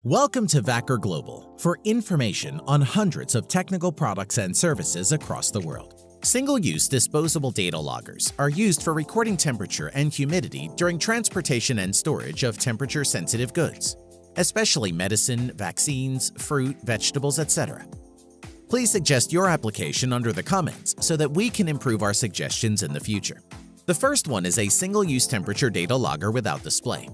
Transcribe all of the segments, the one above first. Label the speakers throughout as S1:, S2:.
S1: Welcome to Vacker Global for information on hundreds of technical products and services across the world. Single-use disposable data loggers are used for recording temperature and humidity during transportation and storage of temperature-sensitive goods, especially medicine, vaccines, fruit, vegetables, etc. Please suggest your application under the comments so that we can improve our suggestions in the future. The first one is a single-use temperature data logger without display.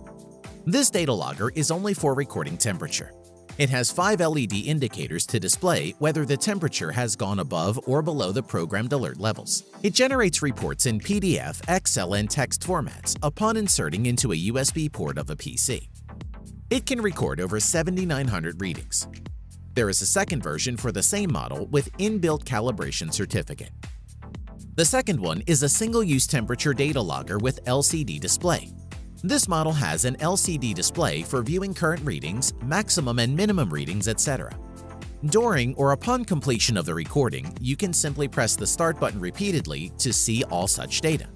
S1: This data logger is only for recording temperature. It has 5 LED indicators to display whether the temperature has gone above or below the programmed alert levels. It generates reports in PDF, Excel, and text formats upon inserting into a USB port of a PC. It can record over 7,900 readings. There is a second version for the same model with inbuilt calibration certificate. The second one is a single-use temperature data logger with LCD display. This model has an LCD display for viewing current readings, maximum and minimum readings, etc. During or upon completion of the recording, you can simply press the start button repeatedly to see all such data.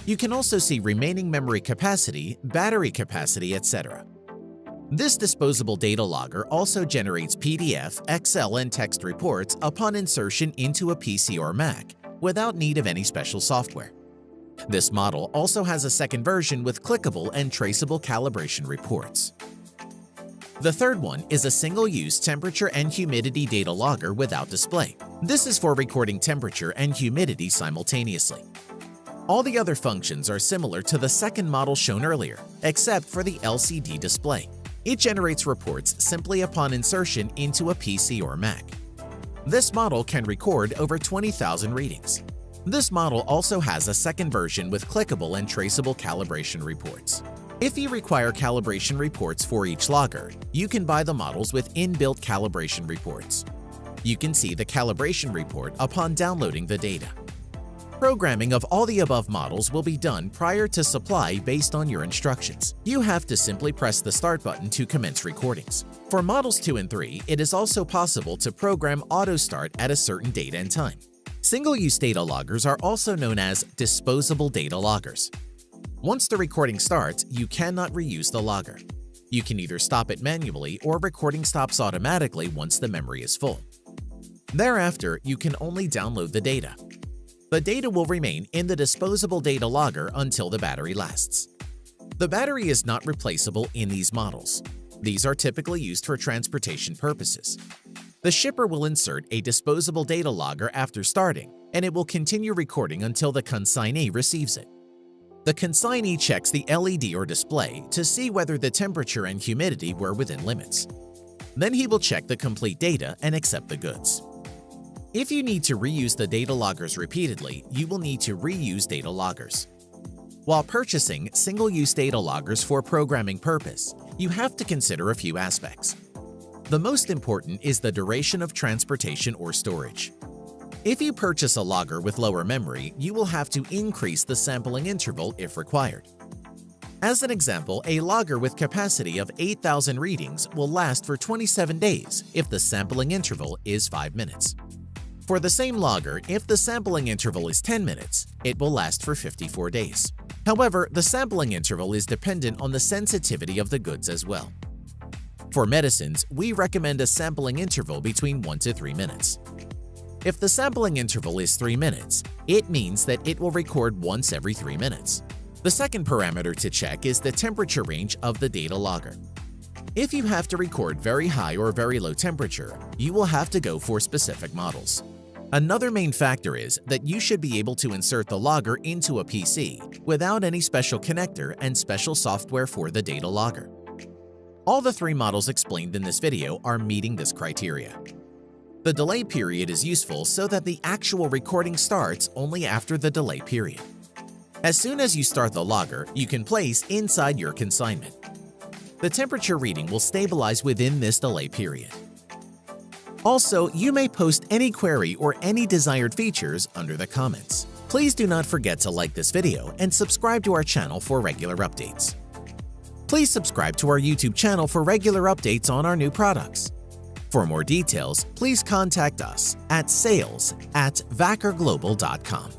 S1: You can also see remaining memory capacity, battery capacity, etc. This disposable data logger also generates PDF, Excel, and text reports upon insertion into a PC or Mac without need of any special software. This model also has a second version with clickable and traceable calibration reports. The third one is a single-use temperature and humidity data logger without display. This is for recording temperature and humidity simultaneously. All the other functions are similar to the second model shown earlier, except for the LCD display. It generates reports simply upon insertion into a PC or Mac. This model can record over 20,000 readings. This model also has a second version with clickable and traceable calibration reports. If you require calibration reports for each logger, you can buy the models with inbuilt calibration reports. You can see the calibration report upon downloading the data. Programming of all the above models will be done prior to supply based on your instructions. You have to simply press the start button to commence recordings. For models 2 and 3, it is also possible to program auto start at a certain date and time. Single-use data loggers are also known as disposable data loggers. Once the recording starts, you cannot reuse the logger. You can either stop it manually or recording stops automatically once the memory is full. Thereafter, you can only download the data. The data will remain in the disposable data logger until the battery lasts. The battery is not replaceable in these models. These are typically used for transportation purposes. The shipper will insert a disposable data logger after starting, and it will continue recording until the consignee receives it. The consignee checks the LED or display to see whether the temperature and humidity were within limits. Then he will check the complete data and accept the goods. If you need to reuse the data loggers repeatedly, you will need to reuse data loggers. While purchasing single-use data loggers for programming purpose, you have to consider a few aspects. The most important is the duration of transportation or storage. If you purchase a logger with lower memory, you will have to increase the sampling interval if required. As an example, a logger with capacity of 8,000 readings will last for 27 days if the sampling interval is 5 minutes. For the same logger, if the sampling interval is 10 minutes, it will last for 54 days. However, the sampling interval is dependent on the sensitivity of the goods as well. For medicines, we recommend a sampling interval between 1 to 3 minutes. If the sampling interval is 3 minutes, it means that it will record once every 3 minutes. The second parameter to check is the temperature range of the data logger. If you have to record very high or very low temperature, you will have to go for specific models. Another main factor is that you should be able to insert the logger into a PC without any special connector and special software for the data logger. All the 3 models explained in this video are meeting this criteria. The delay period is useful so that the actual recording starts only after the delay period. As soon as you start the logger, you can place inside your consignment. The temperature reading will stabilize within this delay period. Also, you may post any query or any desired features under the comments. Please do not forget to like this video and subscribe to our channel for regular updates. Please subscribe to our YouTube channel for regular updates on our new products. For more details, please contact us at sales@vackerglobal.com.